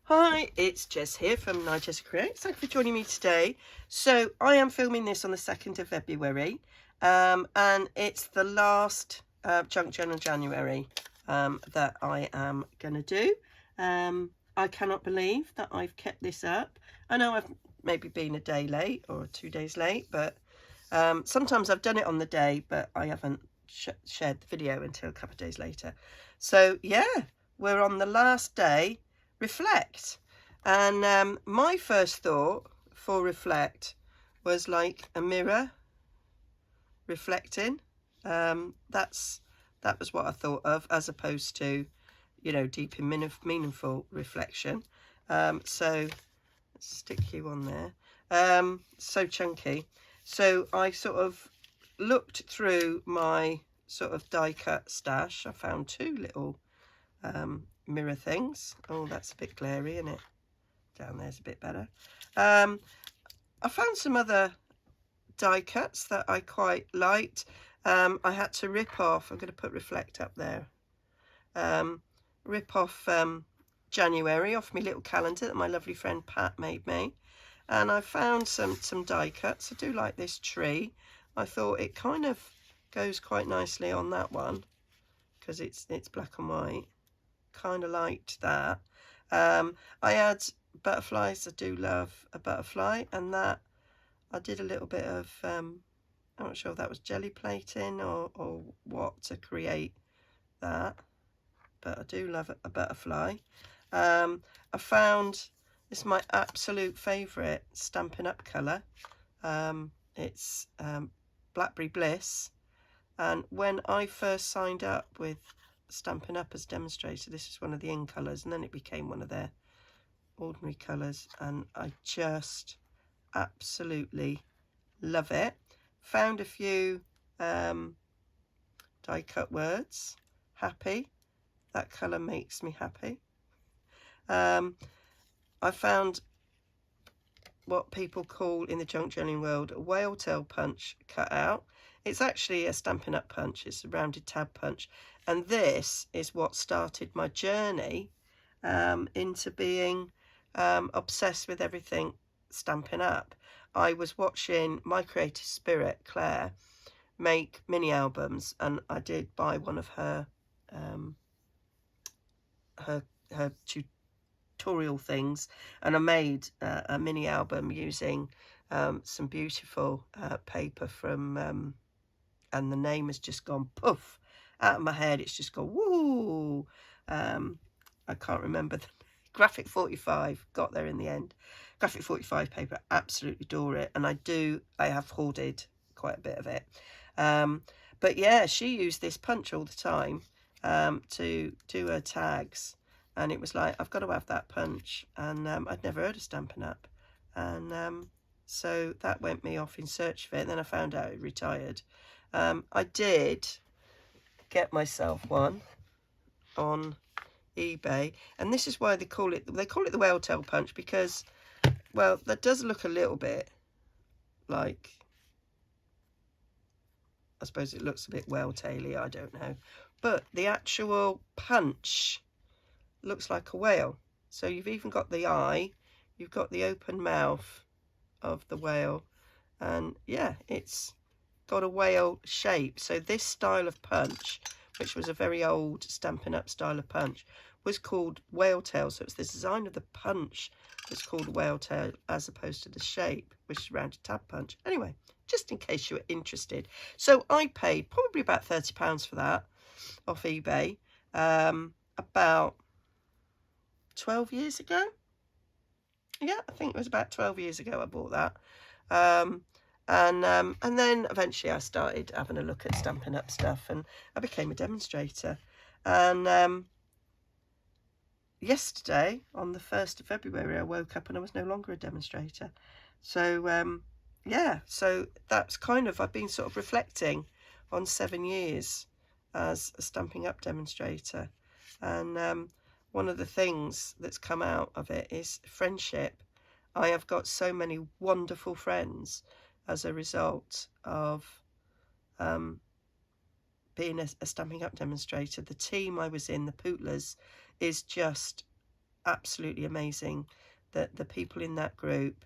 Hi, it's Jess here from Nigezza Creates. Thank you for joining me today. So I am filming this on the 2nd of February and it's the last junk journal January that I am going to do. I cannot believe that I've kept this up. I know I've maybe been a day late or 2 days late, but sometimes I've done it on the day, but I haven't shared the video until a couple of days later. So yeah, we're on the last day. Reflect. And my first thought for reflect was like a mirror reflecting. That was what I thought of, as opposed to, you know, deep and meaningful reflection. So let's stick you on there. So chunky. So I sort of looked through my sort of die cut stash. I found two little mirror things. Oh, that's a bit glary, isn't it? Down there's a bit better. I found some other die cuts that I quite liked. I had to rip off, I'm going to put reflect up there, rip off January off my little calendar that my lovely friend Pat made me, and I found some die cuts. I do like this tree. I thought it kind of goes quite nicely on that one because it's black and white. Kind of liked that. I had butterflies. I do love a butterfly, and that I did a little bit of I'm not sure if that was jelly plating or what to create that, but I do love a butterfly. I found this is my absolute favorite Stampin' Up colour. It's Blackberry Bliss, and when I first signed up with Stampin' Up as demonstrator, this is one of the in colours, and then it became one of their ordinary colours, and I just absolutely love it. Found a few die cut words. Happy, that colour makes me happy. I found what people call in the junk journaling world a whale tail punch cut out. It's actually a Stampin' Up punch. It's a rounded tab punch, and this is what started my journey into being obsessed with everything Stampin' Up. I was watching my creative spirit Claire make mini albums, and I did buy one of her her tutorial things, and I made a mini album using some beautiful paper from and the name has just gone poof out of my head. It's just gone woo. I can't remember the Graphic 45, got there in the end. Graphic 45 paper, absolutely adore it, and I have hoarded quite a bit of it. But yeah, she used this punch all the time to do her tags, and it was like, I've got to have that punch, and I'd never heard of Stampin' Up, and so that went me off in search of it. And then I found out it retired. I did get myself one on eBay, and this is why they call it the whale tail punch, because, well, that does look a little bit like, I suppose it looks a bit whale taily, I don't know, but the actual punch looks like a whale. So you've even got the eye, you've got the open mouth of the whale, and yeah, it's got a whale shape. So this style of punch, which was a very old Stampin' Up style of punch, was called whale tail. So it's the design of the punch that's called whale tail, as opposed to the shape, which is rounded tab punch. Anyway, just in case you were interested. So I paid probably about £30 for that off eBay about 12 years ago. Yeah, I think it was about 12 years ago I bought that. And then eventually I started having a look at Stampin' Up stuff, and I became a demonstrator. And yesterday, on the 1st of February, I woke up and I was no longer a demonstrator. So yeah, so that's kind of, I've been sort of reflecting on 7 years as a Stampin' Up demonstrator, and one of the things that's come out of it is friendship. I have got so many wonderful friends as a result of being a Stampin' Up demonstrator. The team I was in, the Pootlers, is just absolutely amazing. That the people in that group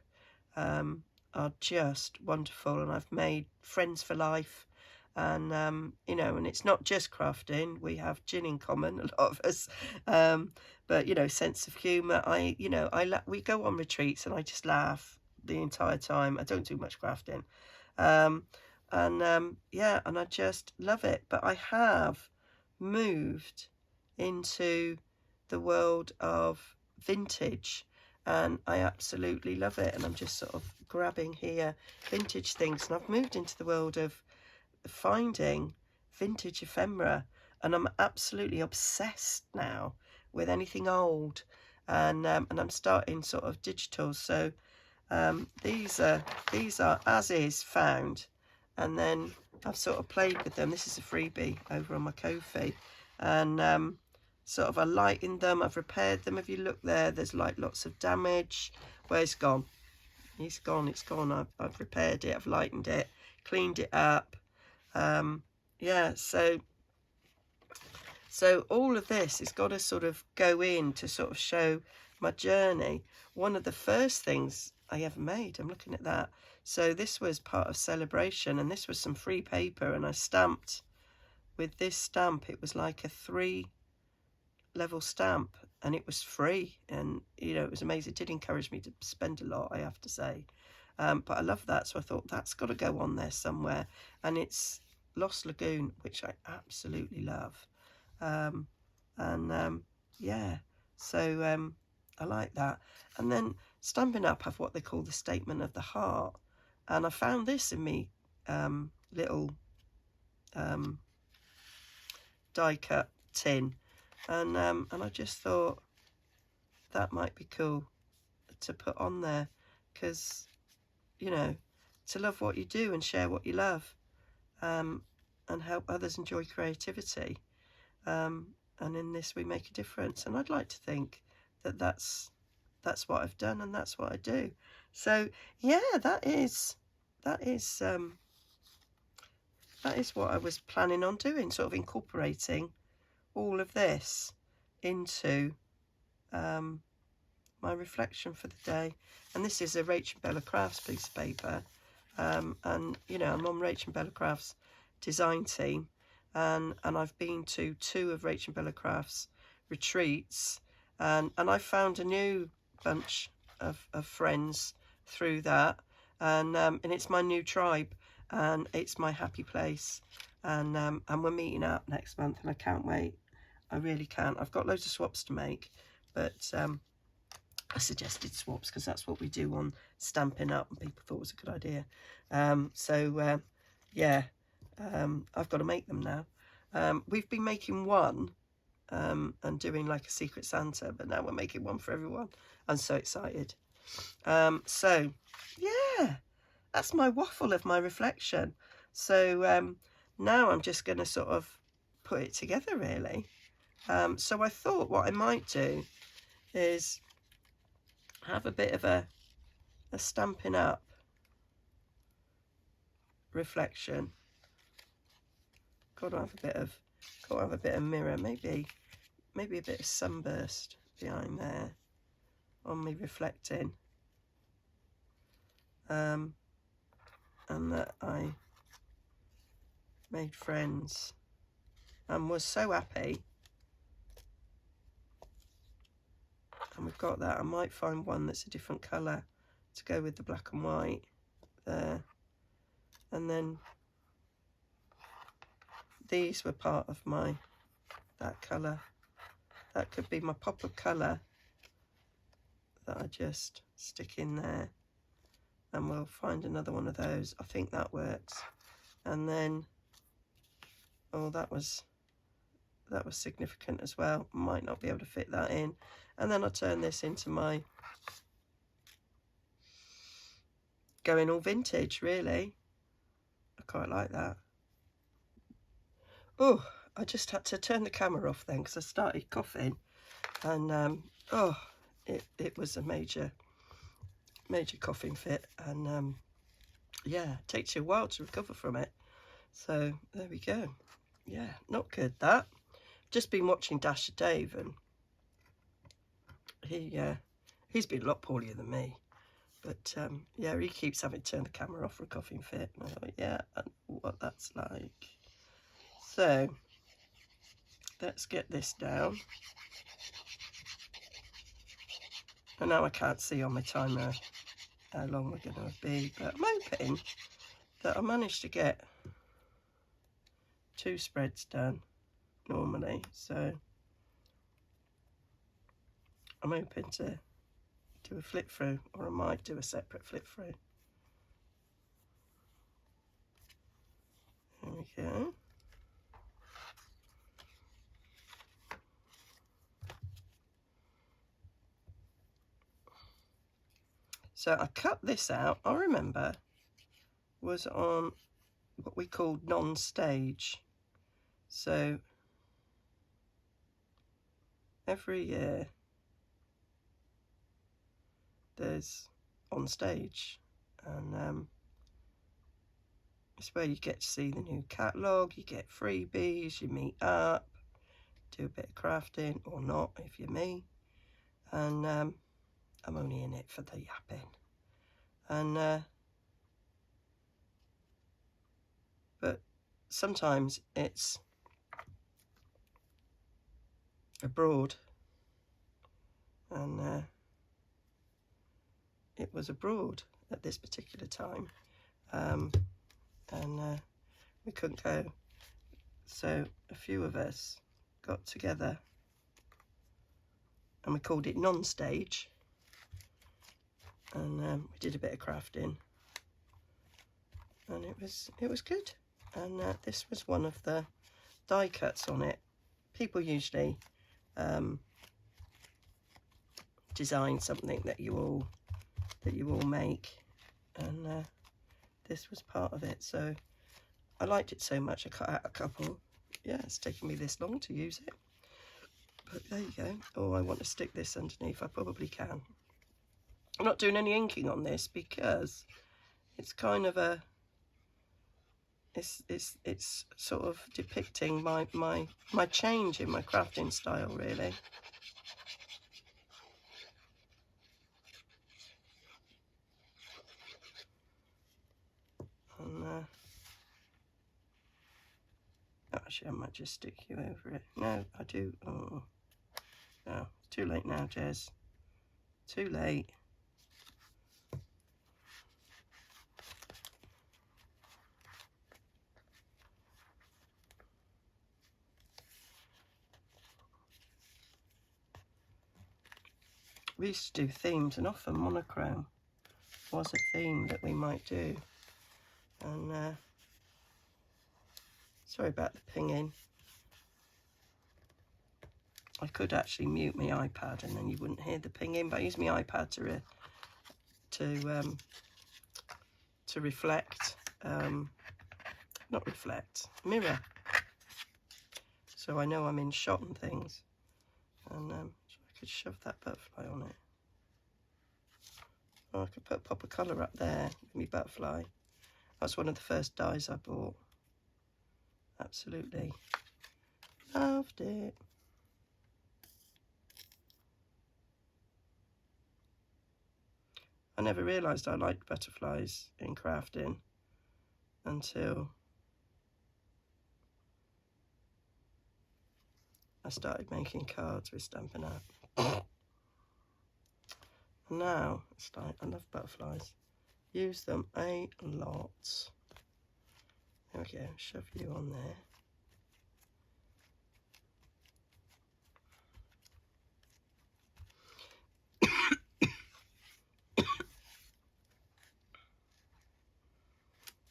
are just wonderful, and I've made friends for life. And you know, and it's not just crafting. We have gin in common, a lot of us. But you know, sense of humour. We go on retreats and I just laugh the entire time. I don't do much crafting. Yeah, and I just love it. But I have moved into the world of vintage, and I absolutely love it. And I'm just sort of grabbing here vintage things, and I've moved into the world of finding vintage ephemera, and I'm absolutely obsessed now with anything old. And I'm starting sort of digital. So these are as is found, and then I've sort of played with them. This is a freebie over on my Ko-fi, and sort of I lightened them, I've repaired them. If you look there, there's like lots of damage. Where's gone? It's gone, it's gone. I've repaired it, I've lightened it, cleaned it up. Yeah, so all of this has got to sort of go in to sort of show my journey. One of the first things I ever made, I'm looking at that. So this was part of Celebration, and this was some free paper, and I stamped with this stamp. It was like a 3-level stamp, and it was free, and you know, it was amazing. It did encourage me to spend a lot, I have to say. But I love that, so I thought that's got to go on there somewhere. And it's Lost Lagoon, which I absolutely love. Yeah, so I like that. And then Stampin' Up have what they call the Statement of the Heart, and I found this in me little die cut tin, and I just thought that might be cool to put on there, because you know, to love what you do and share what you love, and help others enjoy creativity. And in this we make a difference, and I'd like to think that that's what I've done, and that's what I do. So yeah, that is what I was planning on doing, sort of incorporating all of this into my reflection for the day. And this is a Rachel Bella Crafts piece of paper, and you know, I'm on Rachel Bella Crafts design team, and I've been to 2 of Rachel Bella Crafts retreats, and I found a new bunch of friends through that, and it's my new tribe, and it's my happy place, and we're meeting up next month, and I can't wait. I really can't. I've got loads of swaps to make, but I suggested swaps because that's what we do on Stampin' Up, and people thought it was a good idea. Yeah, I've got to make them now. We've been making one and doing like a Secret Santa, but now we're making one for everyone. I'm so excited. So yeah, that's my waffle of my reflection. So now I'm just going to sort of put it together, really. So I thought what I might do is have a bit of a Stampin' Up reflection. Got to have a bit of mirror, maybe a bit of sunburst behind there on me reflecting, and that I made friends and was so happy. And we've got that. I might find one that's a different colour to go with the black and white there. And then these were part of that colour. That could be my pop of colour that I just stick in there. And we'll find another one of those. I think that works. And then, oh, that was significant as well. Might not be able to fit that in. And then I'll turn this into my going all vintage, really. I quite like that. Oh, I just had to turn the camera off then because I started coughing, and oh, it was a major coughing fit, and yeah, it takes you a while to recover from it. So there we go. Yeah, not good that. Just been watching Dash of Dave, and he's been a lot poorlier than me. But yeah, he keeps having to turn the camera off for a coughing fit. And I thought, yeah, I know what that's like. So let's get this down. And now I can't see on my timer how long we're going to be, but I'm hoping that I managed to get 2 spreads done normally. So I'm hoping to do a flip through, or I might do a separate flip through. There we go. So I cut this out, I remember, was on what we called non-stage. So every year there's on stage, and it's where you get to see the new catalogue, you get freebies, you meet up, do a bit of crafting, or not if you're me. And I'm only in it for the yapping. And but sometimes it's abroad, and it was abroad at this particular time, and we couldn't go, so a few of us got together and we called it non-stage, and we did a bit of crafting, and it was good. And this was one of the die cuts on it. People usually design something that you all make, and this was part of it. So I liked it so much I cut out a couple. Yeah, it's taken me this long to use it, but there you go. Oh, I want to stick this underneath. I probably can. I'm not doing any inking on this because it's kind of a it's sort of depicting my change in my crafting style, really. And actually I might just stick you over it. No, I do. Oh no, it's too late now, Jez. Too late. We used to do themes, and often monochrome was a theme that we might do. And sorry about the pinging. I could actually mute my iPad and then you wouldn't hear the pinging, but I use my iPad to reflect, not reflect, mirror. So I know I'm in shot and things. And so I could shove that butterfly on it. Or I could pop a colour up there with my butterfly. That's one of the first dies I bought. Absolutely loved it. I never realised I liked butterflies in crafting until I started making cards with Stampin' Up. And now it's like, I love butterflies. Use them a lot. There we go, shove you on there.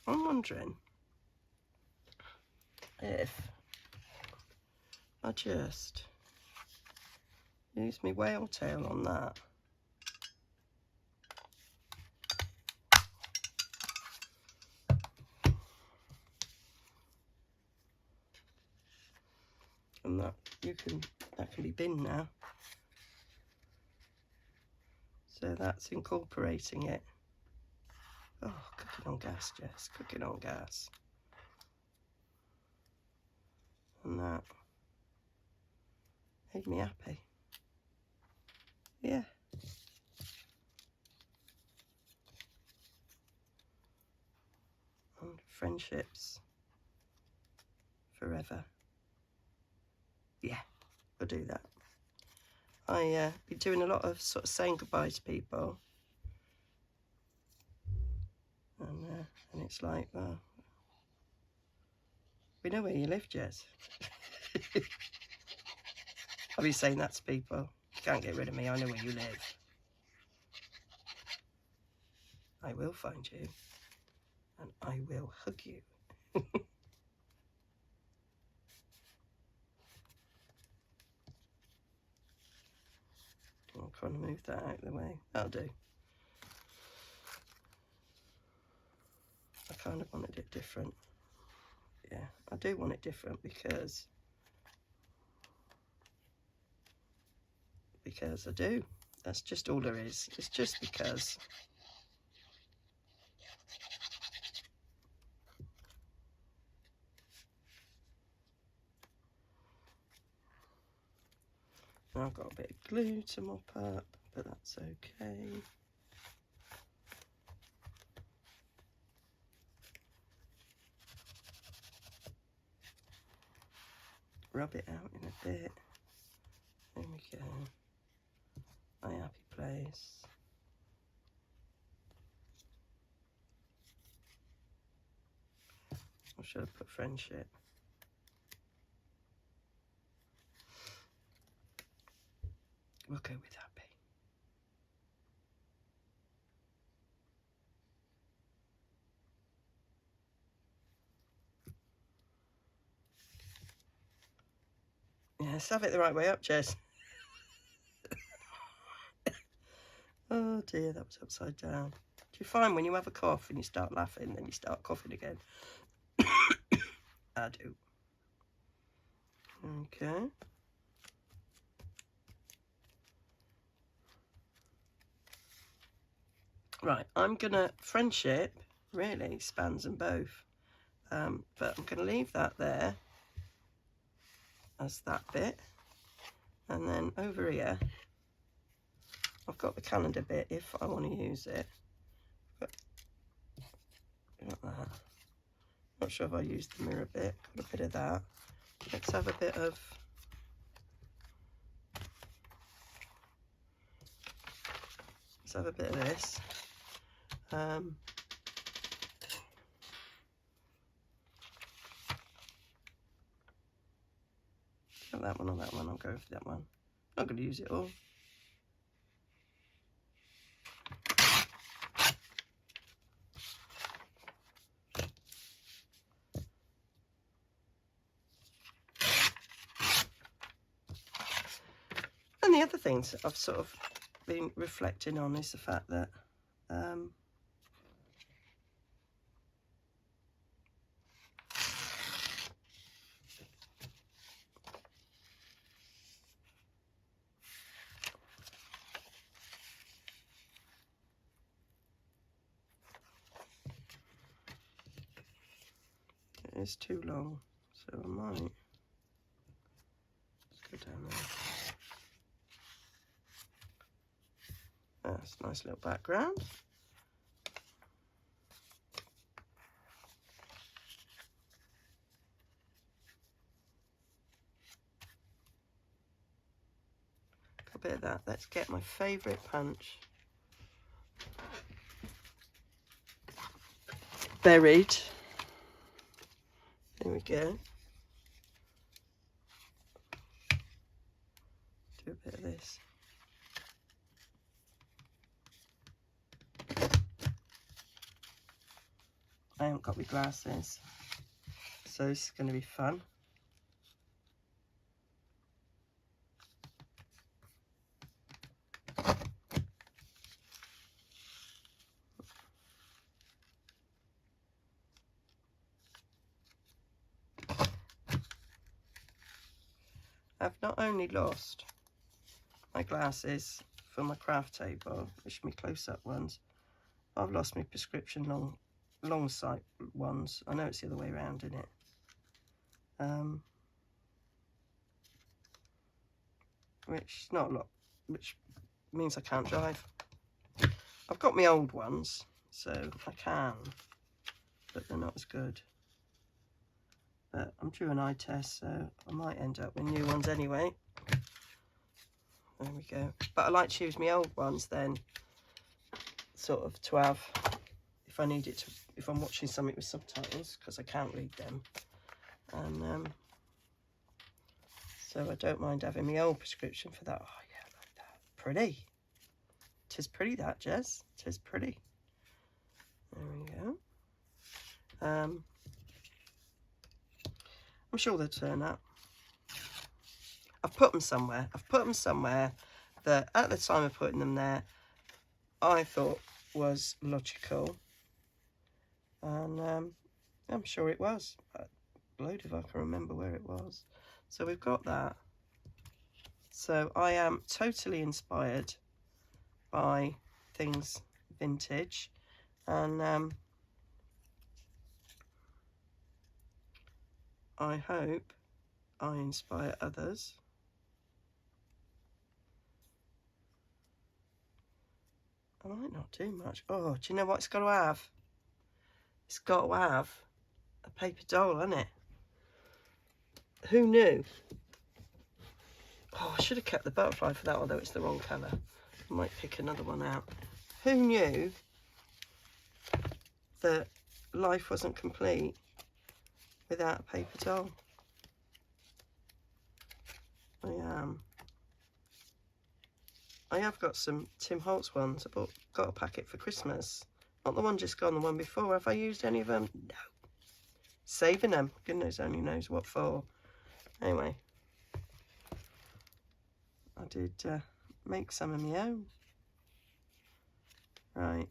I'm wondering if I just use my whale tail on that. And that can be binned now. So that's incorporating it. Oh, cooking on gas, Jess, cooking on gas. And that made me happy. yeah. And friendships forever. Yeah, we'll do that. I be doing a lot of sort of saying goodbye to people, and it's like, well, we know where you live, Jez. I'll be saying that to people. You can't get rid of me. I know where you live. I will find you, and I will hug you. I'll kind of move that out of the way. That'll do. I kind of wanted it different. Yeah, I do want it different because I do. That's just all there is. It's just because. Now I've got a bit of glue to mop up, but that's okay. Rub it out in a bit. There we go. My happy place. Or should I put friendship? We'll go with happy. Yes, have it the right way up, Jez. Oh dear, that was upside down. Do you find when you have a cough and you start laughing, then you start coughing again? I do. Okay. Right, I'm gonna, friendship really spans them both. But I'm gonna leave that there as that bit. And then over here, I've got the calendar bit if I want to use it. But got that. Not sure if I used the mirror bit. Got a bit of that. Let's have a bit of this. Got that one or that one. I'll go for that one. Not going to use it all. And the other things I've sort of been reflecting on is the fact that it is too long, so I might just go down there. That's a nice little background. A bit of that. Let's get my favourite punch. Buried. There we go. Do a bit of this. I haven't got my glasses, so this is going to be fun. I've not only lost my glasses for my craft table, which are my close-up ones, I've lost my prescription long sight ones. I know it's the other way around, isn't it? Which not a lot, which means I can't drive. I've got my old ones, so I can, but they're not as good. But I'm due an eye test, so I might end up with new ones anyway. There we go. But I like to use my old ones then, sort of to have, if I need it to, if I'm watching something with subtitles, because I can't read them. And so I don't mind having my old prescription for that. Oh yeah, I like that. Pretty. 'Tis pretty, that, Jess. 'Tis pretty. There we go. I'm sure they'll turn up. I've put them somewhere. I've put them somewhere that at the time of putting them there, I thought was logical. And I'm sure it was. But blowed if I can remember where it was. So we've got that. So I am totally inspired by things vintage. And I hope I inspire others. I might not do much. Oh, do you know what it's got to have? It's got to have a paper doll, hasn't it? Who knew? Oh, I should have kept the butterfly for that, although it's the wrong colour. I might pick another one out. Who knew that life wasn't complete without a paper doll? I have got some Tim Holtz ones. I got a packet for Christmas. Not the one just gone, the one before. Have I used any of them? No. Saving them. Goodness only knows what for. Anyway. I did make some of my own. Right.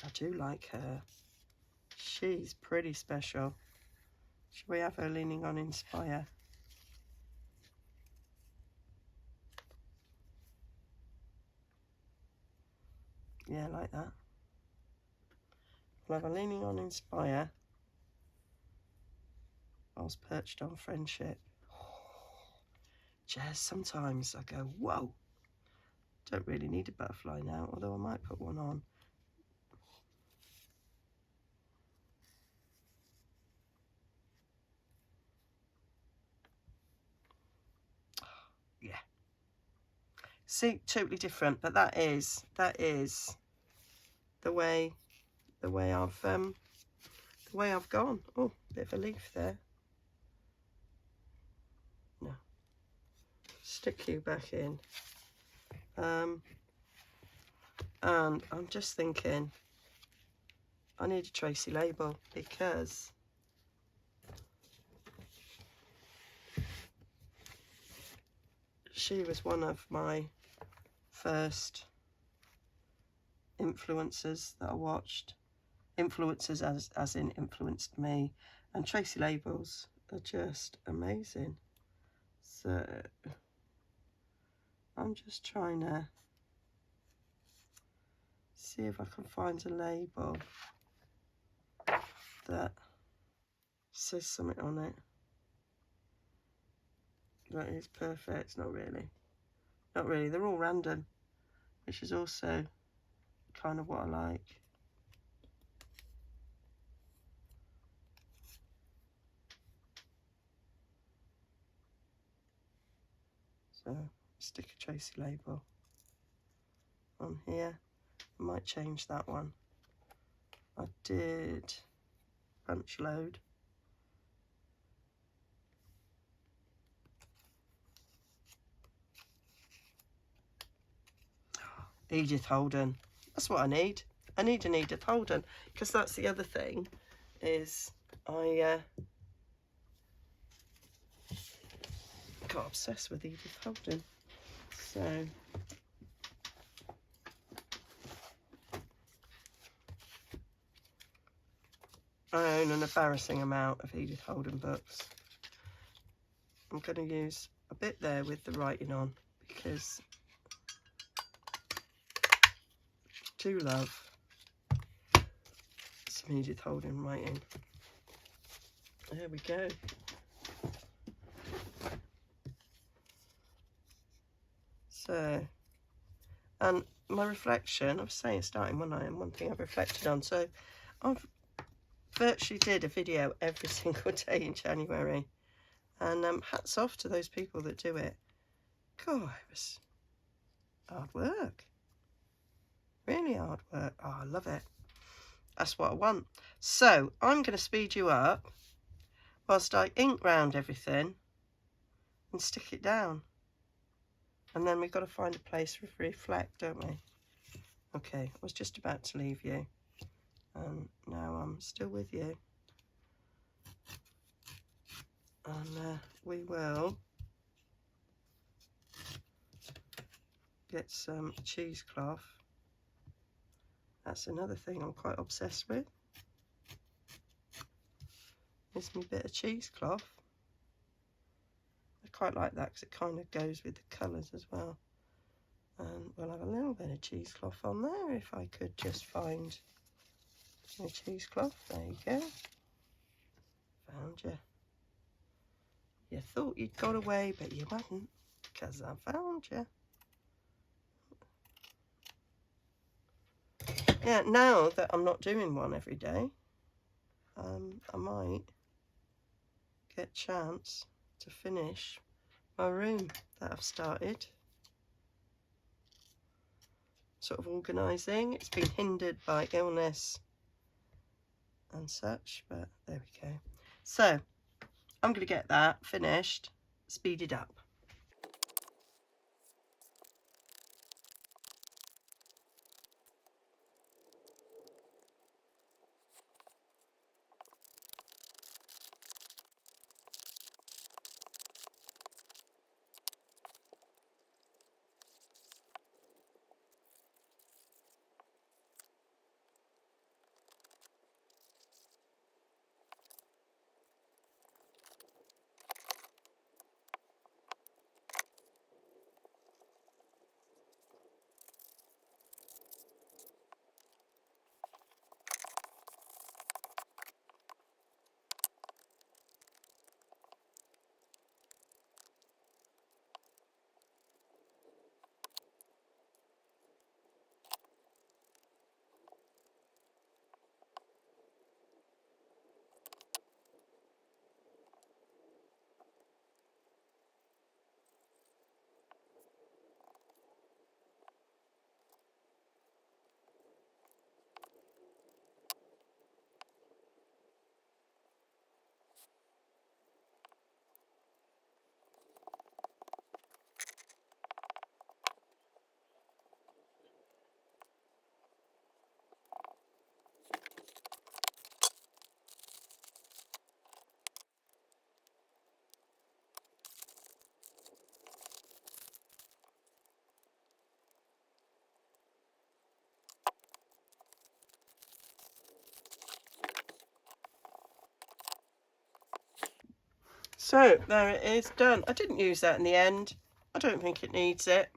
I do like her. She's pretty special. Should we have her leaning on Inspire? Yeah, like that. We'll have her leaning on Inspire whilst perched on Friendship. Jess, sometimes I go, whoa. Don't really need a butterfly now, although I might put one on. Yeah. See, totally different, but that is the way I've gone. Oh, bit of a leaf there. No. Stick you back in. And I'm just thinking I need a Tracy label because she was one of my first influencers that I watched. Influencers as in influenced me, and Tracy labels are just amazing. So I'm just trying to see if I can find a label that says something on it that is perfect. Not really, they're all random, which is also kind of what I like. So stick a Tracy label on here. I might change that one. I did bunch load. Edith Holden. That's what I need. I need an Edith Holden, because that's the other thing, is I got obsessed with Edith Holden. So I own an embarrassing amount of Edith Holden books. I'm going to use a bit there with the writing on, because I do love some Edith Holden writing. There we go. So, and my reflection, I was saying starting one eye and one thing I've reflected on. So I've virtually did a video every single day in January. And hats off to those people that do it. God, it was hard work. Really hard work. Oh, I love it. That's what I want. So I'm going to speed you up whilst I ink round everything and stick it down. And then we've got to find a place to reflect, don't we? Okay, I was just about to leave you. And now I'm still with you. And we will get some cheesecloth. That's another thing I'm quite obsessed with. Is my bit of cheesecloth. I quite like that because it kind of goes with the colours as well. And we'll have a little bit of cheesecloth on there if I could just find my cheesecloth. There you go. Found you. You thought you'd got away, but you hadn't, because I found you. Yeah, now that I'm not doing one every day, I might get a chance to finish my room that I've started. Sort of organising. It's been hindered by illness and such, but there we go. So I'm going to get that finished, speeded up. So there it is, done. I didn't use that in the end. I don't think it needs it.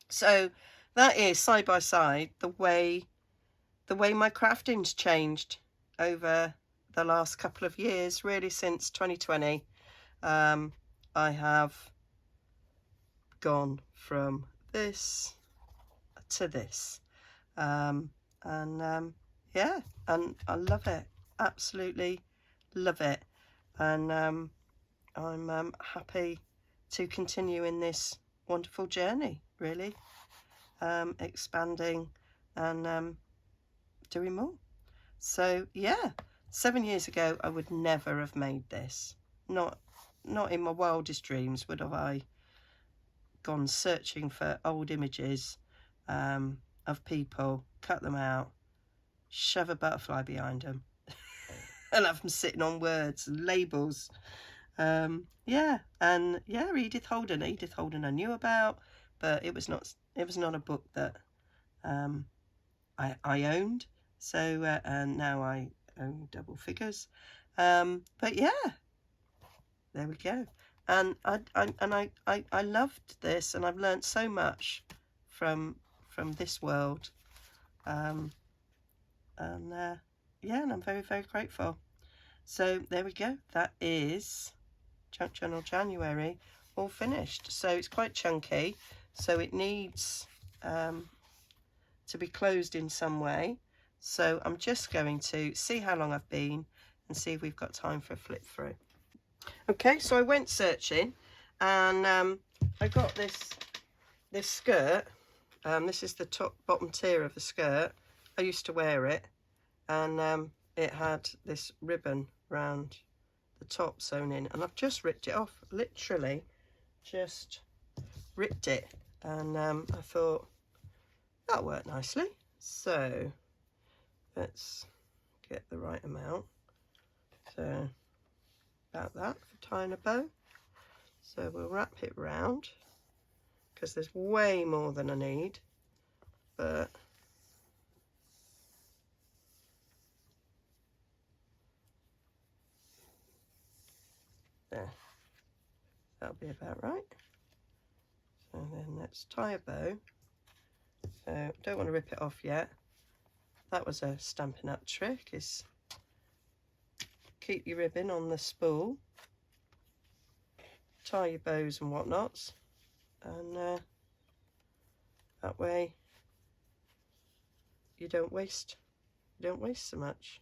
So that is side by side the way my crafting's changed over the last couple of years, really since 2020. I have gone from this to this. Yeah, and I love it. Absolutely love it. And I'm happy to continue in this wonderful journey, really, expanding and doing more. So yeah, 7 years ago I would never have made this. Not in my wildest dreams would have I gone searching for old images of people, cut them out, shove a butterfly behind them and have them sitting on words and labels. Edith Holden I knew about, but it was not a book that I owned. So and now I own double figures. But yeah, there we go. And I loved this, and I've learned so much from this world. And I'm very, very grateful. So there we go. That is Junk Journal January all finished. So it's quite chunky, so it needs to be closed in some way. So I'm just going to see how long I've been and see if we've got time for a flip through. Okay, so I went searching, and I got this skirt. This is the bottom tier of the skirt. I used to wear it, and it had this ribbon round the top sewn in, and I've just ripped it off, literally just ripped it, and I thought that'll work nicely. So let's get the right amount. So about that for tying a bow. So we'll wrap it round because there's way more than I need, but there, that'll be about right. So then let's tie a bow. So don't want to rip it off yet. That was a Stampin' Up trick, is keep your ribbon on the spool, tie your bows and whatnots, and that way you don't waste so much.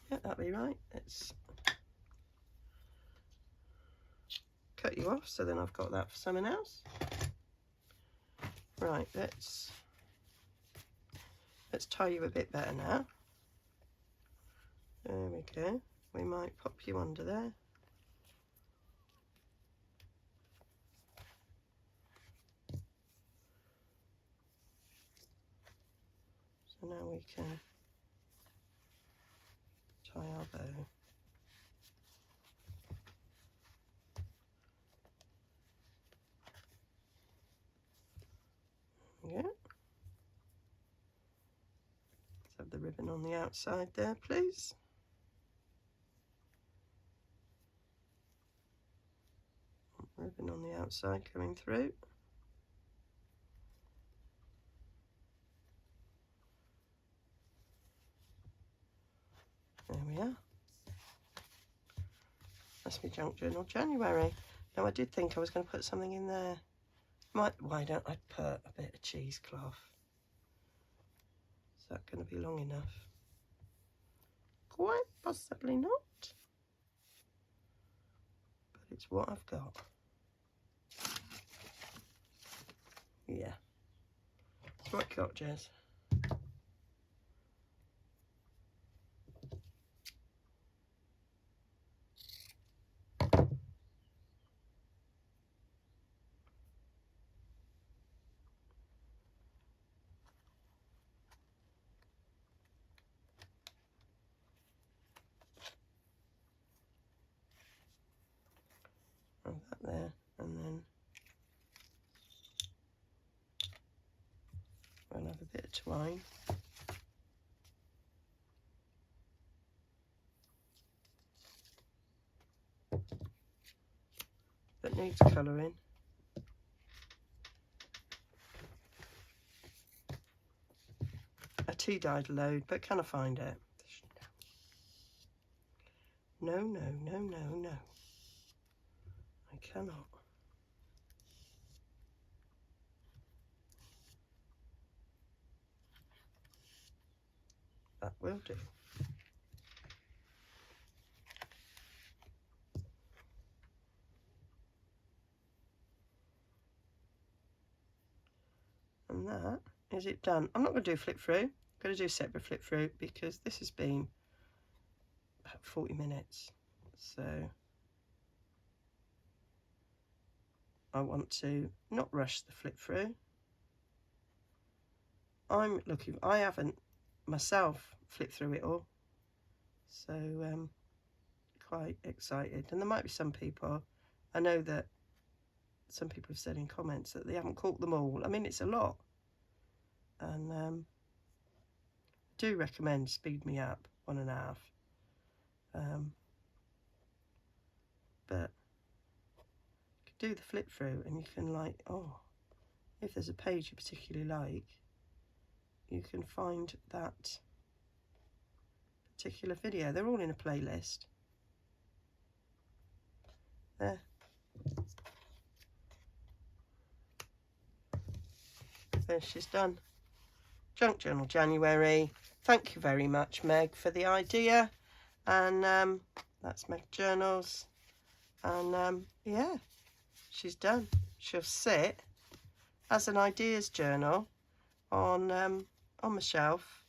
Yeah, that'll be right. Let's cut you off, so then I've got that for something else. Right, let's tie you a bit better now. There we go. We might pop you under there. So now we can tie our bow. Yeah. Let's have the ribbon on the outside there, please. Ribbon on the outside coming through. There we are. That's my junk journal January. Now I did think I was going to put something in there. Why don't I put a bit of cheesecloth? Is that going to be long enough? Quite possibly not. But it's what I've got. Yeah. It's what you got, Jez. That there, and then we'll have a bit of twine. That needs colouring. I tea dyed a load, but can I find it? No, no, no, no, no. I cannot. That will do. And that is it done. I'm not going to do flip through. I'm going to do separate flip through because this has been about 40 minutes. So I want to not rush the flip through. I haven't myself flipped through it all. So quite excited. And there might be some people, I know that some people have said in comments that they haven't caught them all. I mean, it's a lot. And do recommend speed me up 1.5. But you can do the flip through and you can, like, oh, if there's a page you particularly like, you can find that particular video. They're all in a playlist. There. There, she's done. Junk Journal January. Thank you very much, Meg, for the idea. And that's Meg Journals. And yeah, she's done. She'll sit as an ideas journal on my shelf.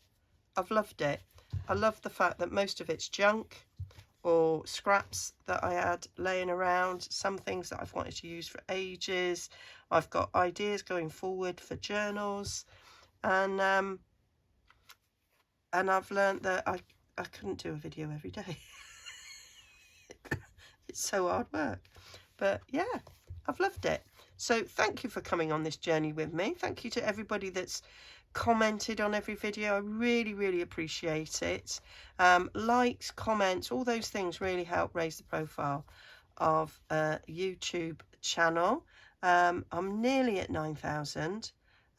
I've loved it. I love the fact that most of it's junk or scraps that I had laying around, some things that I've wanted to use for ages. I've got ideas going forward for journals, and I've learned that I couldn't do a video every day. It's so hard work, but yeah, I've loved it. So thank you for coming on this journey with me. Thank you to everybody that's commented on every video. I really appreciate it. Likes, comments, all those things really help raise the profile of a YouTube channel. I'm nearly at 9,000,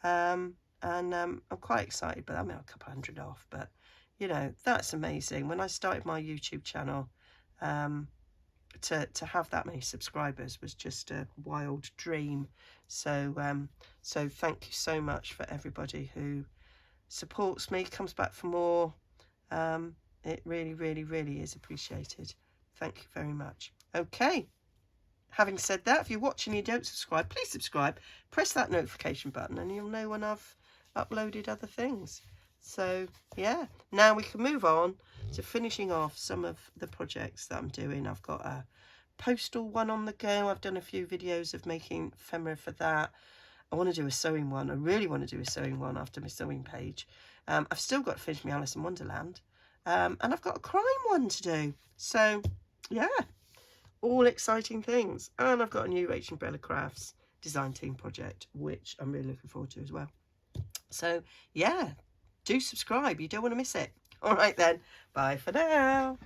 and I'm quite excited, but I'm a couple hundred off, but you know, that's amazing. When I started my YouTube channel, to have that many subscribers was just a wild dream. So so thank you so much for everybody who supports me, comes back for more. It really is appreciated. Thank you very much. Okay, having said that, if you're watching and you don't subscribe, please subscribe, press that notification button, and you'll know when I've uploaded other things. So yeah, now we can move on to finishing off some of the projects that I'm doing. I've got a postal one on the go. I've done a few videos of making ephemera for that. I want to do a sewing one. I really want to do a sewing one after my sewing page. I've still got to finish my Alice in Wonderland, and I've got a crime one to do. So yeah, all exciting things. And I've got a new H Umbrella Crafts design team project, which I'm really looking forward to as well. So yeah, do subscribe. You don't want to miss it. All right then. Bye for now.